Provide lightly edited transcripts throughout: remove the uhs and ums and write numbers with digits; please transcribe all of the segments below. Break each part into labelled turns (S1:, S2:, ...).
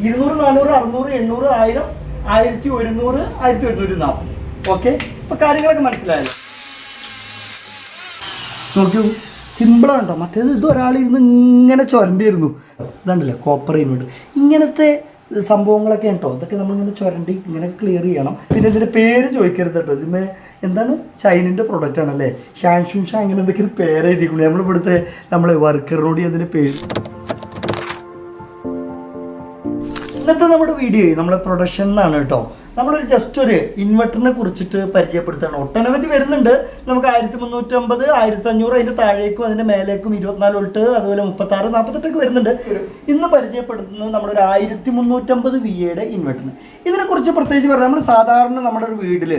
S1: 200, 400, 600, 800, 1000, 1100, 1140. Okay, ഇപ്പോൾ കാര്യങ്ങളൊക്കെ മനസ്സിലായല്ലോ. നോക്കൂ, സിമ്പിളാണ് കേട്ടോ. മറ്റേത് ഇത് ഒരാളിരുന്ന് ഇങ്ങനെ ചുരണ്ടിയിരുന്നു. ഇതാണ്ടല്ലേ കോപ്പർ ഇൻവെർട്ടർ. ഇങ്ങനത്തെ സംഭവങ്ങളൊക്കെ ഉണ്ടോ, ഇതൊക്കെ നമ്മളിങ്ങനെ ചുരണ്ടി ഇങ്ങനെ ക്ലിയർ ചെയ്യണം. പിന്നെ ഇതിൻ്റെ പേര് ചോദിക്കരുത് കേട്ടോ. ഇതിന്മേ എന്താണ്, ചൈനൻ്റെ പ്രൊഡക്റ്റ് ആണല്ലേ, ഷാൻഷുഷാ ഇങ്ങനെ എന്തൊക്കെ പേര് എഴുതിക്കുന്നു. നമ്മളിവിടുത്തെ വർക്കറിനോട് അതിൻ്റെ പേര്. ഇന്നത്തെ നമ്മുടെ വീഡിയോ നമ്മുടെ പ്രൊഡക്ഷൻ എന്നാണ് കേട്ടോ. നമ്മളൊരു ജസ്റ്റ് ഒരു ഇൻവെർട്ടറിനെ കുറിച്ചിട്ട് പരിചയപ്പെടുത്തുകയാണ്. ഒട്ടനവധി വരുന്നുണ്ട്. നമുക്ക് 1350, 1500, അതിൻ്റെ താഴേക്കും അതിൻ്റെ മേലേക്കും 24 വോൾട്ട്, അതുപോലെ 36, 48 വരുന്നുണ്ട്. ഇന്ന് പരിചയപ്പെടുത്തുന്നത് നമ്മളൊരു 1350 VA ഇൻവെർട്ടറിന്. ഇതിനെക്കുറിച്ച് പ്രത്യേകിച്ച് പറയാം. നമ്മൾ സാധാരണ നമ്മുടെ ഒരു വീട്ടിൽ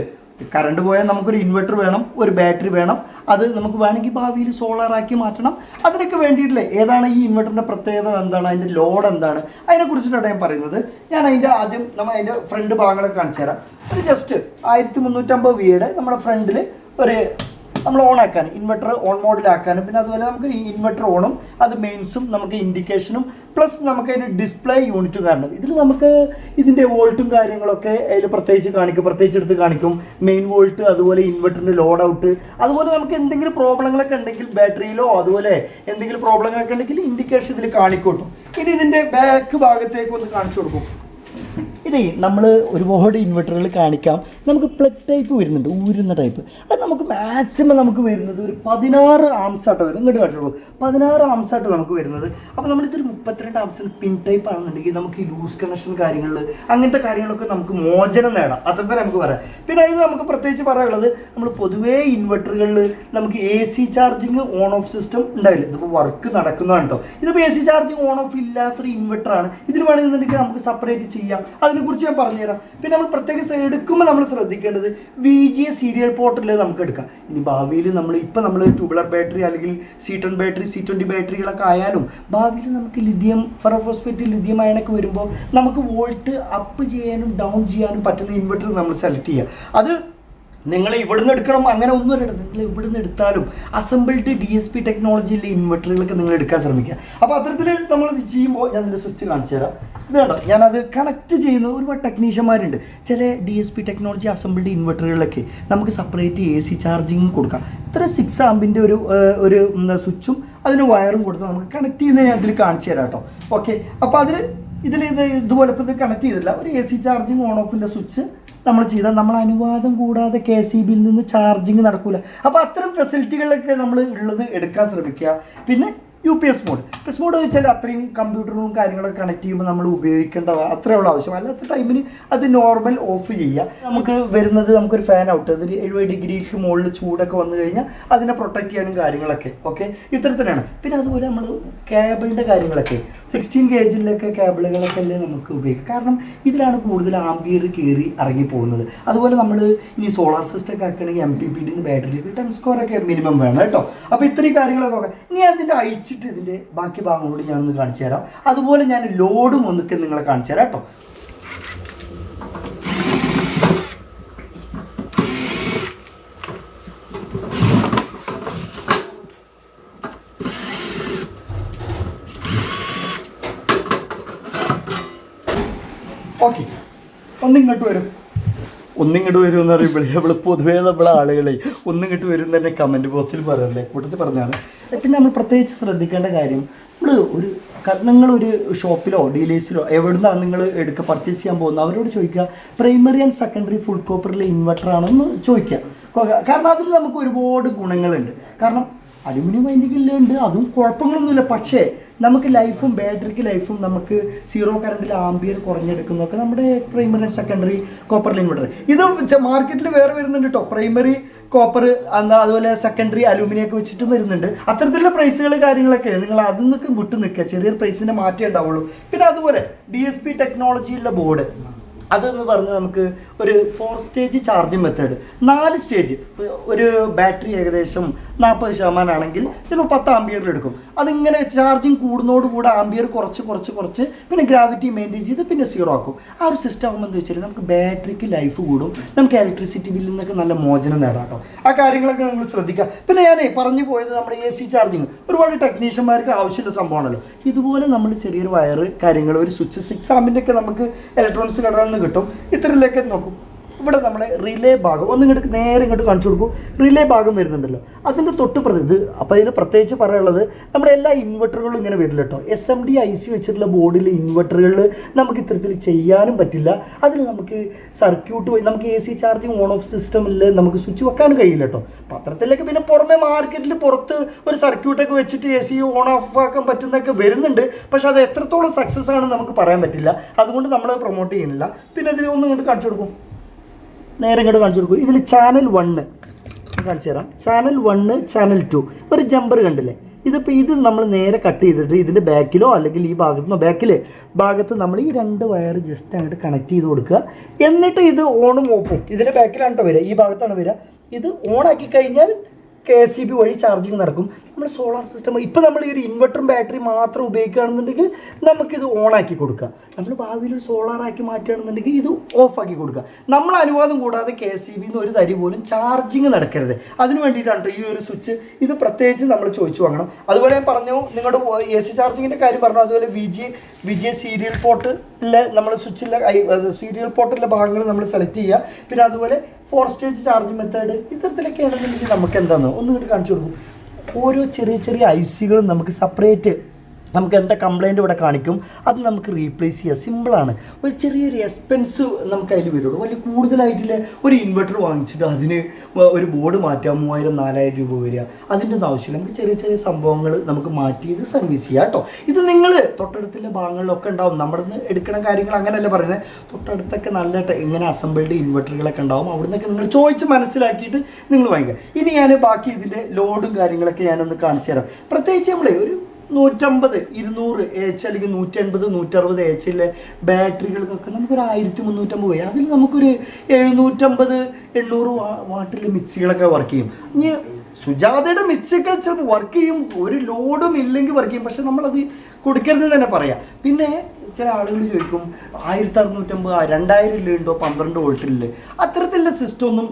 S1: കറണ്ട് പോയാൽ നമുക്കൊരു ഇൻവെർട്ടർ വേണം, ഒരു ബാറ്ററി വേണം. അത് നമുക്ക് വേണമെങ്കിൽ ഭാവിയിൽ സോളാറാക്കി മാറ്റണം. അതിനൊക്കെ വേണ്ടിയിട്ടില്ലേ ഏതാണ് ഈ ഇൻവെർട്ടറിൻ്റെ പ്രത്യേകത, എന്താണ് അതിൻ്റെ ലോഡ്, എന്താണ് അതിനെക്കുറിച്ചിട്ടാണ് ഞാൻ പറയുന്നത്. ഞാൻ അതിൻ്റെ ആദ്യം അതിൻ്റെ ഫ്രണ്ട് ഭാഗങ്ങളൊക്കെ കാണിച്ചു തരാം. ഒരു ജസ്റ്റ് 1350 VA നമ്മുടെ ഫ്രണ്ടിൽ ഒരു നമ്മൾ ഓണാക്കാൻ, ഇൻവെർട്ടർ ഓൺ മോഡിലാക്കാനും, പിന്നെ അതുപോലെ നമുക്ക് ഇൻവെർട്ടർ ഓണും അത് മെയിൻസും നമുക്ക് ഇൻഡിക്കേഷനും പ്ലസ് നമുക്ക് അതിന് ഡിസ്പ്ലേ യൂണിറ്റും കാരണം ഇതിൽ നമുക്ക് ഇതിൻ്റെ വോൾട്ടും കാര്യങ്ങളൊക്കെ അതിൽ പ്രത്യേകിച്ച് എടുത്ത് കാണിക്കും. മെയിൻ വോൾട്ട്, അതുപോലെ ഇൻവെർട്ടറിൻ്റെ ലോഡ് ഔട്ട്, അതുപോലെ നമുക്ക് എന്തെങ്കിലും പ്രോബ്ലങ്ങളൊക്കെ ഉണ്ടെങ്കിൽ ബാറ്ററിയിലോ അതുപോലെ എന്തെങ്കിലും പ്രോബ്ലങ്ങളൊക്കെ ഉണ്ടെങ്കിൽ ഇൻഡിക്കേഷൻ ഇതിൽ കാണിക്കോട്ടും. ഇനി ഇതിൻ്റെ ബാക്ക് ഭാഗത്തേക്ക് ഒന്ന് കാണിച്ചു കൊടുക്കും. ഇതേ നമ്മൾ ഒരുപാട് ഇൻവെർട്ടറുകൾ കാണിക്കാം. നമുക്ക് പ്ലഗ് ടൈപ്പ് വരുന്നുണ്ട്, ഊരുന്ന ടൈപ്പ്. അത് നമുക്ക് മാക്സിമം നമുക്ക് വരുന്നത് ഒരു 16 ആംസാട്ടോ വരും. ഇങ്ങോട്ട് കാണിച്ചു കൊടുക്കും, 16 ആംസാട്ടോ നമുക്ക് വരുന്നത്. അപ്പോൾ നമ്മളിതൊരു 32 ആംസിന് പിൻ ടൈപ്പ് ആണെന്നുണ്ടെങ്കിൽ നമുക്ക് ഈ ലൂസ് കണക്ഷൻ കാര്യങ്ങളിൽ അങ്ങനത്തെ കാര്യങ്ങളൊക്കെ നമുക്ക് മോചനം നേടാം. അത്ര തന്നെ നമുക്ക് പറയാം. പിന്നെ അതിന് നമുക്ക് പ്രത്യേകിച്ച് പറയാനുള്ളത്, നമ്മൾ പൊതുവേ ഇൻവെർട്ടറുകളിൽ നമുക്ക് AC charging on of system ഉണ്ടാവില്ല. ഇതിപ്പോൾ വർക്ക് നടക്കുന്നതാണ് കേട്ടോ. ഇതിപ്പോൾ AC ചാർജിങ് ഓൺ ഓഫ് ഇല്ലാത്തൊരു ഇൻവെർട്ടറാണ്. ഇതിൽ വേണമെന്നുണ്ടെങ്കിൽ നമുക്ക് സെപ്പറേറ്റ് ചെയ്യാം. അതിനെക്കുറിച്ച് ഞാൻ പറഞ്ഞുതരാം. പിന്നെ നമ്മൾ പ്രത്യേകിച്ച് എടുക്കുമ്പോൾ നമ്മൾ ശ്രദ്ധിക്കേണ്ടത് VGA സീരിയൽ പോർട്ടിൽ നമുക്ക് എടുക്കാം. ഇനി ഭാവിയിൽ നമ്മൾ ട്യൂബുലർ ബാറ്ററി അല്ലെങ്കിൽ C10 ബാറ്ററി, C20 ബാറ്ററികളൊക്കെ ആയാലും ഭാവിയിൽ നമുക്ക് ലിഥിയം ഫെറോഫോസ്ഫേറ്റ്, ലിഥിയം അയണൊക്കെ വരുമ്പോൾ നമുക്ക് വോൾട്ട് അപ്പ് ചെയ്യാനും ഡൗൺ ചെയ്യാനും പറ്റുന്ന ഇൻവെർട്ടർ നമ്മൾ സെലക്ട് ചെയ്യുക. അത് നിങ്ങൾ ഇവിടുന്ന് എടുക്കണം അങ്ങനെ ഒന്നുമല്ല. നിങ്ങൾ ഇവിടുന്ന് എടുത്താലും അസംബിൾഡ് DSP ടെക്നോളജിയിലെ ഇൻവെർട്ടറുകളൊക്കെ നിങ്ങൾ എടുക്കാൻ ശ്രമിക്കുക. അപ്പോൾ അത്തരത്തിൽ നമ്മളിത് ചെയ്യുമ്പോൾ ഞാൻ ഇതിൻ്റെ സ്വിച്ച് കാണിച്ചു തരാം. ഇത് കണ്ടോ, ഞാനത് കണക്ട് ചെയ്യുന്ന ഒരുപാട് ടെക്നീഷ്യന്മാരുണ്ട്. ചില DSP ടെക്നോളജി അസംബിൾഡ് ഇൻവെർട്ടറുകളിലൊക്കെ നമുക്ക് സെപ്പറേറ്റ് AC ചാർജിങ് കൊടുക്കാം. ഇത്ര 6 ആമ്പിൻ്റെ ഒരു സ്വിച്ചും അതിന് വയറും കൊടുത്ത് നമുക്ക് കണക്ട് ചെയ്യുന്നത് ഞാൻ ഇതിൽ കാണിച്ചു തരാം കേട്ടോ. ഓക്കെ, അപ്പോൾ ഇതുപോലെ ഇപ്പോൾ ഇത് കണക്ട് ചെയ്തില്ല. ഒരു AC ചാർജിങ് ഓൺ ഓഫിൻ്റെ സ്വിച്ച് നമ്മൾ ചെയ്താൽ നമ്മൾ അനുവാദം കൂടാതെ KCBയിൽ നിന്ന് ചാർജിങ് നടക്കില്ല. അപ്പോൾ അത്തരം ഫെസിലിറ്റികളൊക്കെ നമ്മൾ ഉള്ളത് എടുക്കാൻ ശ്രമിക്കുക. പിന്നെ UPS മോഡ് വെച്ചാൽ അത്രയും കമ്പ്യൂട്ടറും കാര്യങ്ങളൊക്കെ കണക്ട് ചെയ്യുമ്പോൾ നമ്മൾ ഉപയോഗിക്കേണ്ടത് അത്രയുള്ള ആവശ്യം. അല്ലാത്ത ടൈമിന് അത് നോർമൽ ഓഫ് ചെയ്യുക. നമുക്ക് വരുന്നത് നമുക്കൊരു ഫാൻ ഔട്ട്, അതിന് 70 ഡിഗ്രിക്ക് മുകളിൽ ചൂടൊക്കെ വന്നു കഴിഞ്ഞാൽ അതിനെ പ്രൊട്ടക്ട് ചെയ്യാനും കാര്യങ്ങളൊക്കെ ഓക്കെ ഇത്തരത്തിലാണ്. പിന്നെ അതുപോലെ നമ്മൾ കേബിളിൻ്റെ കാര്യങ്ങളൊക്കെ 16 ഗേജിലൊക്കെ കേബിളുകളൊക്കെ അല്ലേ നമുക്ക് ഉപയോഗിക്കാം. കാരണം ഇതിലാണ് കൂടുതൽ ആംബിയർ കയറി ഇറങ്ങി പോകുന്നത്. അതുപോലെ നമ്മൾ ഇനി സോളാർ സിസ്റ്റം ഒക്കെ ആക്കുകയാണെങ്കിൽ MPPT ബാറ്ററിക്ക് 10 സ്ക്വയറൊക്കെ മിനിമം വേണം കേട്ടോ. അപ്പോൾ ഇത്രയും കാര്യങ്ങളൊക്കെ ഇനി അതിൻ്റെ ഇതിൻ്റെ ബാക്കി ഭാഗങ്ങളോട് ഞാനൊന്ന് കാണിച്ചു തരാം. അതുപോലെ ഞാൻ ലോഡും ഒന്നൊക്കെ നിങ്ങളെ കാണിച്ചു തരാം കേട്ടോ. ഓക്കെ, ഒന്നിങ്ങോട്ട് വരും എന്ന് പറയുമ്പോൾ നമ്മൾ പൊതുവേ നമ്മളെ ആളുകളെ ഒന്നിങ്ങോട്ട് വരും തന്നെ കമൻറ്റ് ബോക്സിൽ പറയല്ലേ, കൂട്ടത്തിൽ പറഞ്ഞാണ്. പിന്നെ നമ്മൾ പ്രത്യേകിച്ച് ശ്രദ്ധിക്കേണ്ട കാര്യം, നിങ്ങളൊരു ഷോപ്പിലോ ഡീലേഴ്സിലോ എവിടുന്നാണ് നിങ്ങൾ പർച്ചേസ് ചെയ്യാൻ പോകുന്നത് അവരോട് ചോദിക്കുക, പ്രൈമറി ആൻഡ് സെക്കൻഡറി ഫുൾ കോപ്പറിലെ ഇൻവെർട്ടർ ആണെന്ന് ചോദിക്കുക. കാരണം അതിൽ നമുക്ക് ഒരുപാട് ഗുണങ്ങളുണ്ട്. കാരണം അലുമിനിയം വൈൻഡിങ്ങിലുണ്ട്, അതും കുഴപ്പങ്ങളൊന്നുമില്ല. പക്ഷേ നമുക്ക് ലൈഫും ബാറ്ററിക്ക് ലൈഫും നമുക്ക് 0 കറണ്ടിൽ ആംബിയർ കുറഞ്ഞെടുക്കുന്നതൊക്കെ നമ്മുടെ primary and secondary copper inverter. ഇത് മാർക്കറ്റിൽ വേറെ വരുന്നുണ്ട് കേട്ടോ. പ്രൈമറി കോപ്പർ അതുപോലെ സെക്കൻഡറി അലൂമിനിയൊക്കെ വെച്ചിട്ടും വരുന്നുണ്ട്. അത്തരത്തിലുള്ള പ്രൈസുകൾ കാര്യങ്ങളൊക്കെ നിങ്ങൾ അതിൽ നിന്നൊക്കെ വിട്ടു നിൽക്കുക. ചെറിയൊരു പ്രൈസിൻ്റെ മാറ്റേ ഉണ്ടാവുള്ളൂ. പിന്നെ അതുപോലെ DSP ടെക്നോളജിയുള്ള ബോർഡ് അതെന്ന് പറഞ്ഞാൽ നമുക്ക് ഒരു 4 സ്റ്റേജ് ചാർജിങ് മെത്തേഡ്, 4 സ്റ്റേജ്. ഒരു ബാറ്ററി ഏകദേശം 40% ആണെങ്കിൽ ചിലപ്പോൾ 10 ആംബിയറിൽ എടുക്കും. അതിങ്ങനെ ചാർജിങ് കൂടുന്നതോടുകൂടെ ആംബിയർ കുറച്ച് പിന്നെ ഗ്രാവിറ്റി മെയിൻറ്റെയിൻ ചെയ്ത് പിന്നെ 0 ആക്കും. ആ ഒരു സിസ്റ്റം ആകുമ്പോൾ എന്താ വെച്ചാൽ നമുക്ക് ബാറ്ററിക്ക് ലൈഫ് കൂടും, നമുക്ക് ഇലക്ട്രിസിറ്റി ബില്ലിൽ നിന്നൊക്കെ നല്ല മോചനം നേടാം കേട്ടോ. ആ കാര്യങ്ങളൊക്കെ നിങ്ങൾ ശ്രദ്ധിക്കുക. പിന്നെ ഞാൻ പറഞ്ഞു പോയത് നമ്മുടെ AC ചാർജിങ് ഒരുപാട് ടെക്നീഷ്യന്മാർക്ക് ആവശ്യമുള്ള സംഭവമാണല്ലോ. ഇതുപോലെ നമ്മൾ ചെറിയൊരു വയറ് കാര്യങ്ങൾ ഒരു സ്വിച്ച് 6 ആമ്പിൻ്റെ ഒക്കെ നമുക്ക് ഇലക്ട്രോണിക്സ് കടകളിൽ നിന്ന് കിട്ടും. ഇത്തരത്തിലേക്ക് നോക്കും. ഇവിടെ നമ്മളെ റിലേ ഭാഗം ഇങ്ങോട്ട് നേരെ ഇങ്ങോട്ട് കാണിച്ചു കൊടുക്കും. റിലേ ഭാഗം വരുന്നുണ്ടല്ലോ, അതിൻ്റെ തൊട്ട് ഇത്. അപ്പോൾ അതിന് പ്രത്യേകിച്ച് പറയാനുള്ളത് നമ്മുടെ എല്ലാ ഇൻവെർട്ടറുകളും ഇങ്ങനെ വരില്ല കേട്ടോ. SMD IC വെച്ചിട്ടുള്ള ബോർഡിൽ ഇൻവെർട്ടറുകളിൽ നമുക്ക് ഇത്തരത്തിൽ ചെയ്യാനും പറ്റില്ല. അതിൽ നമുക്ക് സർക്യൂട്ട് വഴി നമുക്ക് AC ചാർജിങ് ഓൺ ഓഫ് സിസ്റ്റമിൽ നമുക്ക് സ്വിച്ച് വെക്കാനും കഴിയില്ല കേട്ടോ. പത്രത്തിലേക്ക് പിന്നെ പുറമെ മാർക്കറ്റിൽ പുറത്ത് ഒരു സർക്യൂട്ടൊക്കെ വെച്ചിട്ട് AC ഓൺ ഓഫ് ആക്കാൻ പറ്റുന്നതൊക്കെ വരുന്നുണ്ട്. പക്ഷേ അത് എത്രത്തോളം സക്സസ് ആണെന്ന് നമുക്ക് പറയാൻ പറ്റില്ല. അതുകൊണ്ട് നമ്മൾ പ്രൊമോട്ട് ചെയ്യുന്നില്ല. പിന്നെ ഇതിൽ ഒന്നും ഇങ്ങോട്ട് കാണിച്ചു കൊടുക്കും, നേരെ ഇങ്ങോട്ട് കാണിച്ചു കൊടുക്കും. ഇതിൽ ചാനൽ 1 കാണിച്ചു തരാം. ചാനൽ 1 ചാനൽ 2 ഒരു ജമ്പർ കണ്ടില്ലേ? ഇത് നമ്മൾ നേരെ കട്ട് ചെയ്തിട്ട് ഇതിൻ്റെ ബാക്കിലോ അല്ലെങ്കിൽ ഈ ഭാഗത്ത് നമ്മൾ ഈ 2 വയർ ജസ്റ്റ് അങ്ങോട്ട് കണക്ട് ചെയ്ത് കൊടുക്കുക. എന്നിട്ട് ഇത് ഓണും ഓഫും ഇതിൻ്റെ ബാക്കിലാണ് കേട്ടോ വരിക, ഈ ഭാഗത്താണ് വരിക. ഇത് ഓണാക്കി കഴിഞ്ഞാൽ KCB വഴി ചാർജിങ് നടക്കും. നമ്മുടെ സോളാർ സിസ്റ്റം ഇപ്പോൾ നമ്മൾ ഈ ഒരു ഇൻവെർട്ടറും ബാറ്ററി മാത്രം ഉപയോഗിക്കുകയാണെന്നുണ്ടെങ്കിൽ നമുക്കിത് ഓണാക്കി കൊടുക്കുക. നമ്മൾ ഭാവിയിൽ ഒരു സോളാറാക്കി മാറ്റുകയാണെന്നുണ്ടെങ്കിൽ ഇത് ഓഫാക്കി കൊടുക്കുക. നമ്മൾ അനുവാദം കൂടാതെ KCB ഒരു തരി പോലും ചാർജിങ് നടക്കരുത്. അതിന് വേണ്ടിയിട്ടാണ് ഈ ഒരു സ്വിച്ച്. ഇത് പ്രത്യേകിച്ച് നമ്മൾ ചോദിച്ചു വാങ്ങണം. അതുപോലെ ഞാൻ പറഞ്ഞു നിങ്ങളുടെ AC ചാർജിങ്ങിൻ്റെ കാര്യം പറഞ്ഞു. അതുപോലെ VGA സീരിയൽ പോർട്ടിലെ നമ്മൾ സ്വിച്ചിലെ സീരിയൽ പോർട്ടിലെ ഭാഗങ്ങൾ നമ്മൾ സെലക്ട് ചെയ്യുക. പിന്നെ അതുപോലെ 4 സ്റ്റേജ് ചാർജ് മെത്തേഡ് ഇത്തരത്തിലൊക്കെ ആണെന്നുണ്ടെങ്കിൽ നമുക്ക് എന്താണെന്ന് ഒന്നുകൂടി കാണിച്ചു കൊടുക്കും. ഓരോ ചെറിയ ICകളും നമുക്ക് സെപ്പറേറ്റ് നമുക്ക് എന്താ കംപ്ലയിൻ്റ് ഇവിടെ കാണിക്കും, അത് നമുക്ക് റീപ്ലേസ് ചെയ്യുക. സിമ്പിളാണ്. ഒരു ചെറിയൊരു എക്സ്പെൻസ് നമുക്ക് അതിൽ വരുള്ളൂ. വലിയ കൂടുതലായിട്ടില്ല. ഒരു ഇൻവെർട്ടർ വാങ്ങിച്ചിട്ട് അതിന് ഒരു ബോർഡ് മാറ്റാം 3000-4000 രൂപ വരിക. അതിൻ്റെ ഒന്നും ആവശ്യമില്ല. നമുക്ക് ചെറിയ സംഭവങ്ങൾ നമുക്ക് മാറ്റി ഇത് സർവീസ് ചെയ്യാം കേട്ടോ. ഇത് നിങ്ങൾ തൊട്ടടുത്തുള്ള ഭാഗങ്ങളിലൊക്കെ ഉണ്ടാവും. നമ്മുടെ നിന്ന് എടുക്കുന്ന കാര്യങ്ങൾ അങ്ങനെയല്ല പറയുന്നത്. തൊട്ടടുത്തൊക്കെ നല്ല ഇങ്ങനെ അസംബിൾഡ് ഇൻവെർട്ടറുകളൊക്കെ ഉണ്ടാവും. അവിടെ നിന്നൊക്കെ നിങ്ങൾ ചോദിച്ച് മനസ്സിലാക്കിയിട്ട് നിങ്ങൾ വാങ്ങിക്കുക. ഇനി ഞാൻ ബാക്കി ഇതിൻ്റെ ലോഡും കാര്യങ്ങളൊക്കെ ഞാനൊന്ന് കാണിച്ചു തരാം. പ്രത്യേകിച്ച് നമ്മൾ ഒരു 150, 200 AH അല്ലെങ്കിൽ 180, 160 AHലെ ബാറ്ററികൾക്കൊക്കെ നമുക്കൊരു 1350 പോയി. അതിൽ നമുക്കൊരു 750, 800 വാട്ടിലെ മിക്സികളൊക്കെ വർക്ക് ചെയ്യും. ഇനി സുജാതയുടെ മിക്സിയൊക്കെ ചിലപ്പോൾ വർക്ക് ചെയ്യും, ഒരു ലോഡും ഇല്ലെങ്കിൽ വർക്ക് ചെയ്യും. പക്ഷെ നമ്മളത് കൊടുക്കരുതെന്ന് തന്നെ പറയാം. പിന്നെ ചില ആളുകൾ ചോദിക്കും 1650, 2000 ഉണ്ടോ 12 വോൾട്ടില്ലേ? അത്തരത്തിലുള്ള സിസ്റ്റം ഒന്നും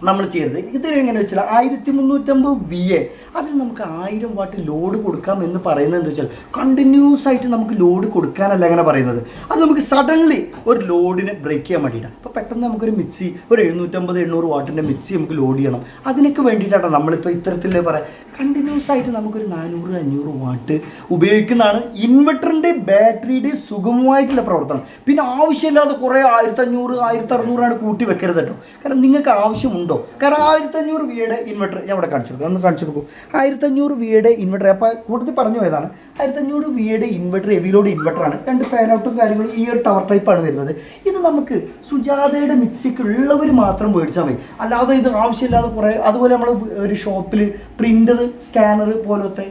S1: നമ്മൾ ചെയ്യരുത്. ഇതിലെങ്ങനെ വെച്ചാൽ 1350 VA അതിൽ നമുക്ക് 1000 വാട്ട് ലോഡ് കൊടുക്കാം എന്ന് പറയുന്നത് എന്താ വെച്ചാൽ കണ്ടിന്യൂസ് ആയിട്ട് നമുക്ക് ലോഡ് കൊടുക്കാനല്ല അങ്ങനെ പറയുന്നത്. അത് നമുക്ക് സഡൻലി ഒരു ലോഡിനെ ബ്രേക്ക് ചെയ്യാൻ വേണ്ടിയിട്ടാണ്. അപ്പോൾ പെട്ടെന്ന് നമുക്കൊരു മിക്സി ഒരു 750-800 വാട്ടിൻ്റെ മിക്സി നമുക്ക് ലോഡ് ചെയ്യണം. അതിനൊക്കെ വേണ്ടിയിട്ടാണ് നമ്മളിപ്പോൾ ഇത്തരത്തിലേ പറയാം. കണ്ടിന്യൂസ് ആയിട്ട് നമുക്കൊരു 400-500 വാട്ട് ഉപയോഗിക്കുന്നതാണ് ഇൻവെർട്ടറിൻ്റെ ബാറ്ററിയുടെ സുഗമമായിട്ടുള്ള പ്രവർത്തനം. പിന്നെ ആവശ്യമില്ലാതെ കുറേ 1500-1600 കൂട്ടി വെക്കരുത് കേട്ടോ. കാരണം നിങ്ങൾക്ക് ആവശ്യമുണ്ട്. കാരണം 1500 VA ഇൻവെർട്ടർ ഞാൻ ഇവിടെ കാണിച്ചു കൊടുക്കും, ഒന്ന് കാണിച്ചു കൊടുക്കും. 1500 VA ഇൻവെർട്ടർ അപ്പോൾ കൂടുതൽ പറഞ്ഞു പോയതാണ്. 1500 VA ഇൻവെർട്ടർ ഹെവി ലോഡ് ഇൻവെർട്ടറാണ്. 2 ഫാൻ ഔട്ടും കാര്യങ്ങളും ഈ ഒരു ടവർ ടൈപ്പാണ് വരുന്നത്. ഇത് നമുക്ക് സുജാതയുടെ മിക്സിക്ക് ഉള്ളവർ മാത്രം മേടിച്ചാൽ മതി. അല്ലാതെ ഇത് ആവശ്യമില്ലാതെ കുറേ അതുപോലെ നമ്മൾ ഒരു ഷോപ്പിൽ പ്രിൻ്റർ സ്കാനർ പോലത്തെ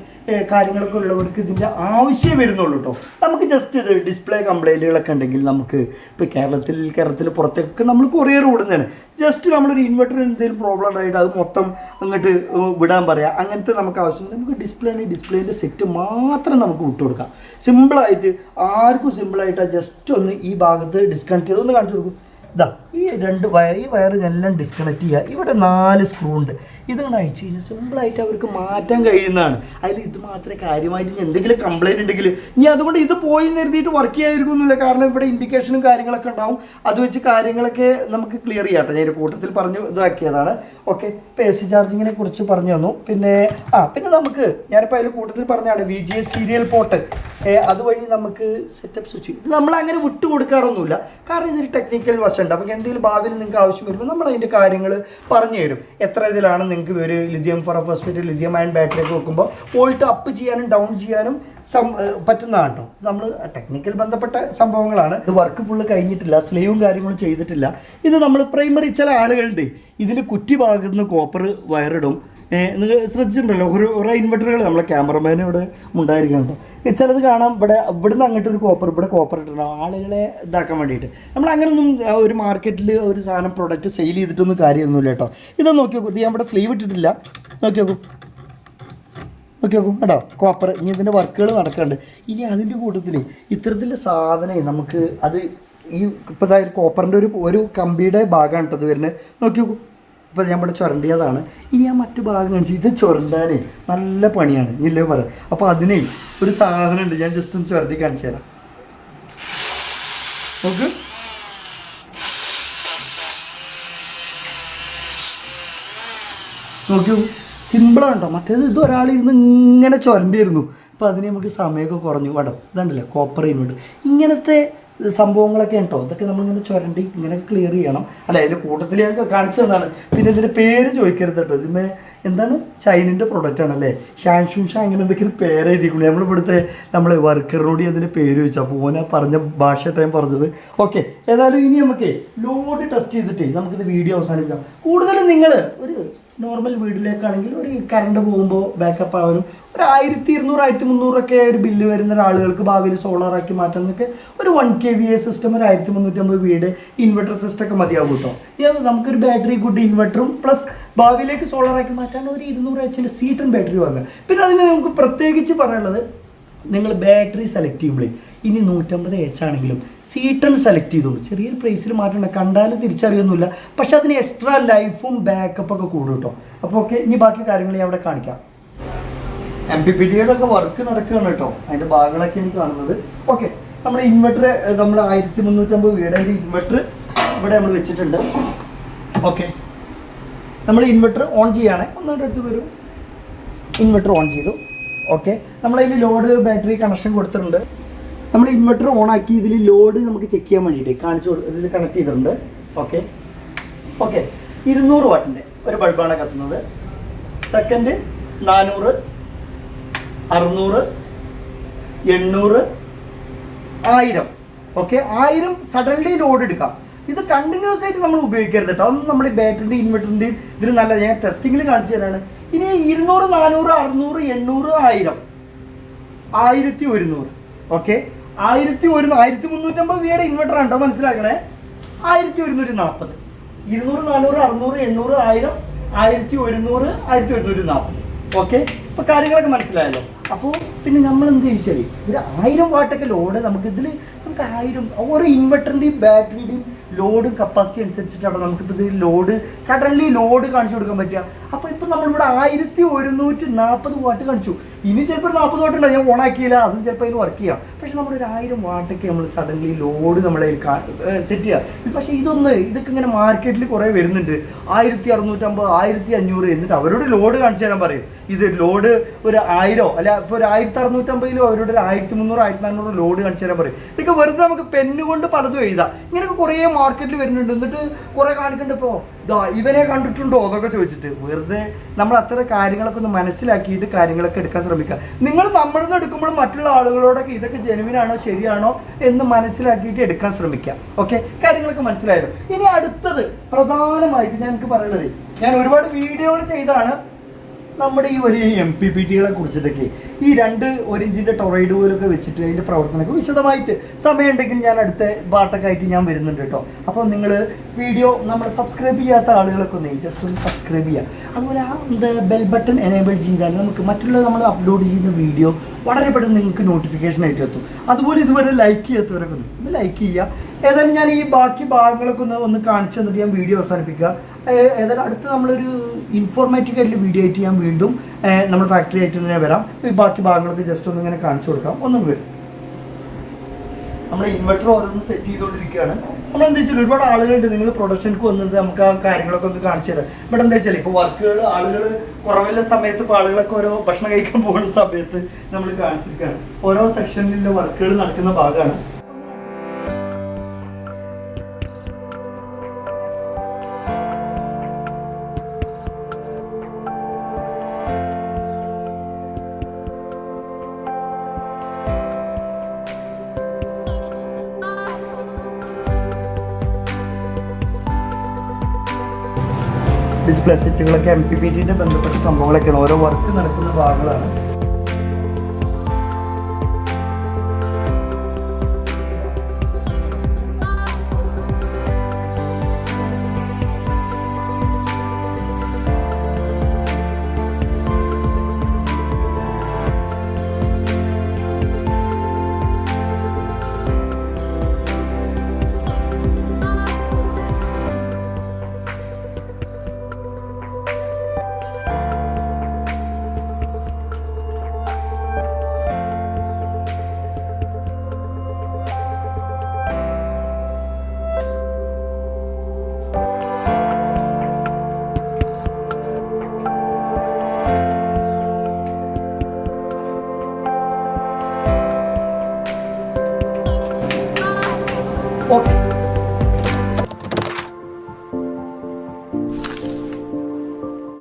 S1: കാര്യങ്ങളൊക്കെ ഉള്ളവർക്ക് ഇതിൻ്റെ ആവശ്യമേ വരുന്നുള്ളൂ കേട്ടോ. നമുക്ക് ജസ്റ്റ് ഇത് ഡിസ്പ്ലേ കംപ്ലൈൻറ്റുകളൊക്കെ ഉണ്ടെങ്കിൽ നമുക്ക് ഇപ്പോൾ കേരളത്തിൽ പുറത്തേക്ക് നമ്മൾ കൊറിയർ വിടുന്നതാണ്. ജസ്റ്റ് നമ്മളൊരു ഇൻവെർട്ടർ എന്തെങ്കിലും പ്രോബ്ലം ഉണ്ടായിട്ട് അത് മൊത്തം അങ്ങോട്ട് വിടാൻ പറയാം. അങ്ങനത്തെ നമുക്ക് ആവശ്യമില്ല. നമുക്ക് ഡിസ്പ്ലേൻ്റെ സെറ്റ് മാത്രം നമുക്ക് വിട്ടുകൊടുക്കാം. സിമ്പിളായിട്ട് ആർക്കും സിമ്പിളായിട്ട് ജസ്റ്റ് ഒന്ന് ഈ ഭാഗത്ത് ഡിസ്കണക്ട് ചെയ്ത് ഒന്ന് കാണിച്ചു കൊടുക്കും. ഇതാ ഈ വയറിനെല്ലാം ഡിസ്കണക്ട് ചെയ്യുക. ഇവിടെ 4 സ്ക്രൂ ഉണ്ട്. ഇതുകൊണ്ട് അയച്ചു കഴിഞ്ഞാൽ സിമ്പിളായിട്ട് അവർക്ക് മാറ്റാൻ കഴിയുന്നതാണ്. അതിൽ ഇത് മാത്രമേ കാര്യമായിട്ട് എന്തെങ്കിലും കംപ്ലയിൻറ്റ് ഉണ്ടെങ്കിൽ ഇനി അതുകൊണ്ട് ഇത് പോയി നിർത്തിയിട്ട് വർക്ക് ചെയ്യാതിരിക്കുന്നില്ല. കാരണം ഇവിടെ ഇൻഡിക്കേഷനും കാര്യങ്ങളൊക്കെ ഉണ്ടാവും. അത് വെച്ച് കാര്യങ്ങളൊക്കെ നമുക്ക് ക്ലിയർ ചെയ്യാട്ടെ. ഞാൻ കൂട്ടത്തിൽ പറഞ്ഞു ഇതാക്കിയതാണ്. ഓക്കെ, ഇപ്പോൾ AC ചാർജിങ്ങിനെ കുറിച്ച് പറഞ്ഞു തന്നു. പിന്നെ നമുക്ക് ഞാനിപ്പോൾ അതിൽ കൂട്ടത്തിൽ പറഞ്ഞാണ് VGA സീരിയൽ പോർട്ട് അതുവഴി നമുക്ക് സെറ്റപ്പ് സ്വിച്ച് ഇത് നമ്മളങ്ങനെ വിട്ടു കൊടുക്കാറൊന്നുമില്ല. കാരണം ഇതൊരു ടെക്നിക്കൽ വശമുണ്ട്. അപ്പോൾ എന്തെങ്കിലും ഭാവിയിൽ നിങ്ങൾക്ക് ആവശ്യം വരുമ്പോൾ നമ്മൾ അതിൻ്റെ കാര്യങ്ങൾ പറഞ്ഞു തരും. എത്ര ഇതിലാണ് നിങ്ങൾക്ക് ഒരു lithium phosphate lithium ion battery ഒക്കെ വെക്കുമ്പോൾ വോൾട്ട് അപ്പ് ചെയ്യാനും ഡൗൺ ചെയ്യാനും പറ്റുന്നതാണ് കേട്ടോ. നമ്മൾ ടെക്നിക്കൽ ബന്ധപ്പെട്ട സംഭവങ്ങളാണ്. ഇത് വർക്ക് ഫുള്ള് കഴിഞ്ഞിട്ടില്ല, സ്ലീവും കാര്യങ്ങളും ചെയ്തിട്ടില്ല. ഇത് നമ്മൾ പ്രൈമറി ചില ആളുകളുണ്ട് ഇതിൻ്റെ കുറ്റി ഭാഗത്ത് നിന്ന് കോപ്പർ വയറിടും. നിങ്ങൾ ശ്രദ്ധിച്ചിട്ടുണ്ടല്ലോ ഓരോ ഇൻവെർട്ടറുകൾ നമ്മളെ ക്യാമറമാൻ ഇവിടെ ഉണ്ടായിരിക്കുന്നുണ്ടോ. ചിലത് കാണാം ഇവിടുന്ന് അങ്ങോട്ട് ഒരു കോപ്പർ ഇവിടെ കോപ്പർ ഇട്ടിട്ടുണ്ടാവും ആളുകളെ ഇതാക്കാൻ വേണ്ടിയിട്ട്. നമ്മൾ അങ്ങനെയൊന്നും ഒരു മാർക്കറ്റിൽ ഒരു സാധനം പ്രൊഡക്റ്റ് സെയിൽ ചെയ്തിട്ടൊന്നും കാര്യമൊന്നുമില്ല കേട്ടോ. ഇതൊന്ന് നോക്കി നോക്കൂ. ഇത് ഞാൻ ഇവിടെ സ്ലീവ് ഇട്ടിട്ടില്ല. നോക്കി നോക്കൂ, ഓക്കെ നോക്കും കേട്ടോ കോപ്പർ. ഇനി ഇതിൻ്റെ വർക്കുകൾ നടക്കാണ്ട്. ഇനി അതിൻ്റെ കൂട്ടത്തിൽ ഇത്തരത്തിലുള്ള സാധനം നമുക്ക് അത് ഈ ഇപ്പോൾ അതായത് കോപ്പറിൻ്റെ ഒരു കമ്പിയുടെ ഭാഗമാണ് കേട്ടോ ഇത് വരുന്നത്. നോക്കി നോക്കൂ, ഇപ്പോൾ ഞാൻ ഇവിടെ ചുരണ്ടിയതാണ്. ഇനി ആ മറ്റു ഭാഗം കാണിച്ച് ഇത് ചുരണ്ടാനേ നല്ല പണിയാണ് ഇല്ലേ പറയാം. അപ്പോൾ അതിനേ ഒരു സാധനം ഉണ്ട്, ഞാൻ ജസ്റ്റ് ഒന്ന് ചുരണ്ടി കാണിച്ചു തരാം. നോക്ക്, നോക്കൂ, സിമ്പിളാണ് കേട്ടോ. മറ്റേത് ഇത് ഒരാളിരുന്ന് ഇങ്ങനെ ചുരണ്ടിയിരുന്നു. അപ്പോൾ അതിന് നമുക്ക് സമയമൊക്കെ കുറഞ്ഞു. വേണ്ടോ ഇതുണ്ടല്ലേ കോപ്പർ ഇൻവെർട്ടർ. ഇങ്ങനത്തെ സംഭവങ്ങളൊക്കെ ഉണ്ടോ, ഇതൊക്കെ നമ്മളിങ്ങനെ ചുരണ്ടി ഇങ്ങനെ ക്ലിയർ ചെയ്യണം. അല്ല അതിൻ്റെ കൂട്ടത്തിൽ ഞാൻ കാണിച്ചു തന്നാണ്. പിന്നെ ഇതിൻ്റെ പേര് ചോദിക്കരുത് കേട്ടോ. ഇതിന്മേ എന്താണ് ചൈനൻ്റെ പ്രൊഡക്റ്റ് ആണല്ലേ, ഷാൻഷൂഷാ അങ്ങനെ എന്തൊക്കെയൊരു പേര് എഴുതിക്കുന്നു. നമ്മളിവിടുത്തെ നമ്മൾ വർക്കറിനോട് അതിൻ്റെ പേര് ചോദിച്ചു. അപ്പോൾ ഓന പറഞ്ഞ ഭാഷ ടൈം പറഞ്ഞത്. ഓക്കെ, ഏതായാലും ഇനി നമുക്ക് ലോഡ് ടെസ്റ്റ് ചെയ്തിട്ടേ നമുക്കിത് വീഡിയോ അവസാനിപ്പിക്കാം. കൂടുതലും നിങ്ങൾ ഒരു നോർമൽ വീട്ടിലേക്കാണെങ്കിൽ ഒരു കറണ്ട് പോകുമ്പോൾ ബാക്കപ്പ് ആവാനും ഒരു 1200 1300 ഒരു ബില്ല് വരുന്ന ഒരാളുകൾക്ക് ഭാവിയിൽ സോളാറാക്കി മാറ്റാൻ എന്നൊക്കെ ഒരു 1 kVA സിസ്റ്റം ഒരു 1350 വീട് ഇൻവെർട്ടർ സിസ്റ്റം ഒക്കെ മതിയാവും കേട്ടോ. ഇത് നമുക്കൊരു ബാറ്ററി ഗുഡ് ഇൻവെർട്ടറും പ്ലസ് ഭാവിയിലേക്ക് സോളാറാക്കി മാറ്റാൻ ഒരു 200 Hൻ്റെ സീറ്റൻ ബാറ്ററി വാങ്ങുക. പിന്നെ അതിന് നമുക്ക് പ്രത്യേകിച്ച് പറയാനുള്ളത്, നിങ്ങൾ ബാറ്ററി സെലക്ട് ചെയ്യുമ്പോഴേ ഇനി 150 H ആണെങ്കിലും സീറ്റൺ സെലക്ട് ചെയ്തോളൂ. ചെറിയൊരു പ്രൈസിൽ മാറ്റണം, കണ്ടാലും തിരിച്ചറിയൊന്നുമില്ല. പക്ഷെ അതിന് എക്സ്ട്രാ ലൈഫും ബാക്കപ്പൊക്കെ കൂടും കേട്ടോ. അപ്പോൾ ഓക്കെ, ഇനി ബാക്കി കാര്യങ്ങൾ ഞാൻ അവിടെ കാണിക്കാം. MPPTയുടെ ഒക്കെ വർക്ക് നടക്കുകയാണ് കേട്ടോ. അതിൻ്റെ ഭാഗങ്ങളൊക്കെ എനിക്ക് കാണുന്നത്. ഓക്കെ, നമ്മുടെ ഇൻവെർട്ടർ നമ്മൾ 1350 വീടെ ഇൻവെർട്ടർ ഇവിടെ നമ്മൾ വെച്ചിട്ടുണ്ട്. ഓക്കെ, നമ്മൾ ഇൻവെർട്ടർ ഓൺ ചെയ്യുകയാണെങ്കിൽ ഒന്നായിട്ട് അടുത്ത് വരും. ഇൻവെർട്ടർ ഓൺ ചെയ്തു. ഓക്കെ, നമ്മളതിൽ ലോഡ് ബാറ്ററി കണക്ഷൻ കൊടുത്തിട്ടുണ്ട്. നമ്മൾ ഇൻവെർട്ടർ ഓൺ ആക്കി ഇതിൽ ലോഡ് നമുക്ക് ചെക്ക് ചെയ്യാൻ വേണ്ടിയിട്ട് കാണിച്ചു ഇതിൽ കണക്ട് ചെയ്തിട്ടുണ്ട്. ഓക്കെ ഓക്കെ 200 വാട്ടിൻ്റെ ഒരു ബൾബാണ് കത്തുന്നത്. സെക്കൻഡ് 400, 600, 800, 1000. ഓക്കെ, 1000 സഡൻലി ലോഡ് എടുക്കാം. ഇത് കണ്ടിന്യൂസ് ആയിട്ട് നമ്മൾ ഉപയോഗിക്കരുത് കേട്ടോ. അതൊന്നും നമ്മുടെ ബാറ്ററിൻ്റെയും ഇൻവെർട്ടറിൻ്റെയും ഇതിന് നല്ലത്. ഞാൻ ടെസ്റ്റിങ്ങിൽ കാണിച്ചു തരാണ്. ഇനി 200, 400, 600, 800, 1000, 1100. ഓക്കെ, 1350 വീടെ ഇൻവെർട്ടർ ഉണ്ടോ മനസ്സിലാക്കണേ. 1140, 200, 400, 600, 800, 1000, 1100, 1140. ഓക്കെ, ഇപ്പോൾ കാര്യങ്ങളൊക്കെ മനസ്സിലായല്ലോ. അപ്പോൾ പിന്നെ നമ്മൾ എന്ത് ചോദിച്ചാൽ ഒരു 1000 വാട്ടൊക്കെ ലോഡ് നമുക്കിതിൽ നമുക്ക് 1000 ഓരോ ഇൻവെർട്ടറിൻ്റെയും ബാറ്ററിയുടെയും ലോഡും കപ്പാസിറ്റി അനുസരിച്ചിട്ടാണ് നമുക്കിപ്പോൾ ഇത് ലോഡ് സഡൻലി ലോഡ് കാണിച്ചു കൊടുക്കാൻ പറ്റുക. അപ്പോൾ ഇപ്പോൾ നമ്മളിവിടെ 1140 വാട്ട് കാണിച്ചു. ഇനി ചിലപ്പോൾ 40 വാട്ട് ഉണ്ടാവും, ഞാൻ ഓണാക്കിയില്ല, അതും ചിലപ്പോൾ അതിൽ വർക്ക് ചെയ്യാം. പക്ഷെ നമ്മളൊരു 1000 വാട്ടൊക്കെ നമ്മൾ സഡൻലി ലോഡ് നമ്മളതിൽ സെറ്റ് ചെയ്യുക. പക്ഷേ ഇതൊക്കെ ഇങ്ങനെ മാർക്കറ്റിൽ കുറേ വരുന്നുണ്ട്. 1650, 1500 എന്നിട്ട് അവരോട് ലോഡ് കാണിച്ചു തരാൻ പറയും. ഇത് ലോഡ് ഒരു 1000 അല്ല ഇപ്പോൾ ഒരു 1650 അവരോട് ഒരു 1300, 1400 ലോഡ് കാണിച്ചു തരാൻ പറയും. ഇതൊക്കെ വെറുതെ നമുക്ക് പെന്ന് കൊണ്ട് പലതും എഴുതാം. ഇങ്ങനെയൊക്കെ കുറേ മാർക്കറ്റിൽ വരുന്നുണ്ട്. എന്നിട്ട് കുറേ കാണിക്കുന്നുണ്ട്. ഇപ്പോൾ ഇവരെ കണ്ടിട്ടുണ്ടോ എന്നൊക്കെ ചോദിച്ചിട്ട് വെറുതെ നമ്മൾ അത്തരം കാര്യങ്ങളൊക്കെ ഒന്ന് മനസ്സിലാക്കിയിട്ട് കാര്യങ്ങളൊക്കെ എടുക്കാൻ ശ്രമിക്കുക. നിങ്ങൾ നമ്മളിൽ നിന്ന് എടുക്കുമ്പോൾ മറ്റുള്ള ആളുകളോടൊക്കെ ഇതൊക്കെ ജെനുവിനാണോ ശരിയാണോ എന്ന് മനസ്സിലാക്കിയിട്ട് എടുക്കാൻ ശ്രമിക്കുക. ഓക്കെ, കാര്യങ്ങളൊക്കെ മനസ്സിലായല്ലോ. ഇനി അടുത്തത് പ്രധാനമായിട്ട് ഞങ്ങൾക്ക് പറയുന്നത്, ഞാൻ ഒരുപാട് വീഡിയോകൾ ചെയ്താണ് നമ്മുടെ ഈ വലിയ MPPTകളെ കുറിച്ചിട്ടൊക്കെ. ഈ 1 ഇഞ്ചിൻ്റെ ടൊറൈഡ് പോലൊക്കെ വെച്ചിട്ട് അതിൻ്റെ പ്രവർത്തനമൊക്കെ വിശദമായിട്ട് സമയമുണ്ടെങ്കിൽ ഞാൻ അടുത്ത പാട്ടൊക്കെ ആയിട്ട് ഞാൻ വരുന്നുണ്ട് കേട്ടോ. അപ്പോൾ നിങ്ങൾ വീഡിയോ നമ്മൾ സബ്സ്ക്രൈബ് ചെയ്യാത്ത ആളുകളൊക്കെ ഒന്ന് ജസ്റ്റ് ഒന്ന് സബ്സ്ക്രൈബ് ചെയ്യുക. അതുപോലെ ബെൽ ബട്ടൺ എനേബിൾ ചെയ്താൽ നമുക്ക് മറ്റുള്ള നമ്മൾ അപ്ലോഡ് ചെയ്യുന്ന വീഡിയോ വളരെ പെട്ടെന്ന് നിങ്ങൾക്ക് നോട്ടിഫിക്കേഷൻ ആയിട്ട് എത്തും. അതുപോലെ ഇതുവരെ ലൈക്ക് ചെയ്യാത്തവരൊക്കെ ഒന്ന് ലൈക്ക് ചെയ്യുക. ഏതായാലും ഞാൻ ഈ ബാക്കി ഭാഗങ്ങളൊക്കെ ഒന്ന് കാണിച്ചു തന്നിട്ട് ഞാൻ വീഡിയോ അവസാനിപ്പിക്കുക. ഏതായാലും അടുത്ത് നമ്മളൊരു ഇൻഫോർമേറ്റീവ് ആയിട്ടുള്ള വീഡിയോ ആയിട്ട് ഞാൻ വീണ്ടും നമ്മൾ ഫാക്ടറി ആയിട്ട് തന്നെ വരാം. ഈ ബാക്കി ഭാഗങ്ങളൊക്കെ ജസ്റ്റ് ഒന്ന് ഇങ്ങനെ കാണിച്ചു കൊടുക്കാം. ഒന്നും വരും. നമ്മുടെ ഇൻവെർട്ടർ ഓരോന്ന് സെറ്റ് ചെയ്തുകൊണ്ടിരിക്കുകയാണ്. നമ്മൾ എന്താ വെച്ചാൽ ഒരുപാട് ആളുകളുണ്ട്, നിങ്ങൾ പ്രൊഡക്ഷൻക്ക് വന്നിട്ട് നമുക്ക് ആ കാര്യങ്ങളൊക്കെ ഒന്ന് കാണിച്ചു തരാം. ഇവിടെ എന്താ വെച്ചാൽ ഇപ്പോൾ വർക്കുകൾ ആളുകൾ കുറവില്ല സമയത്ത് ഇപ്പോൾ ആളുകളൊക്കെ ഓരോ ഭക്ഷണം കഴിക്കാൻ പോകുന്ന സമയത്ത് നമ്മൾ കാണിച്ചിരിക്കുകയാണ്. ഓരോ സെക്ഷനിലുള്ള വർക്കുകൾ നടക്കുന്ന ഭാഗമാണ്. ഡിസ്പ്ലേ സെറ്റുകളൊക്കെ MPPTയുടെ ബന്ധപ്പെട്ട സംഭവങ്ങളൊക്കെയാണ്. ഓരോ വർക്ക് നടക്കുന്ന ഭാഗങ്ങളാണ്. ഓക്കെ.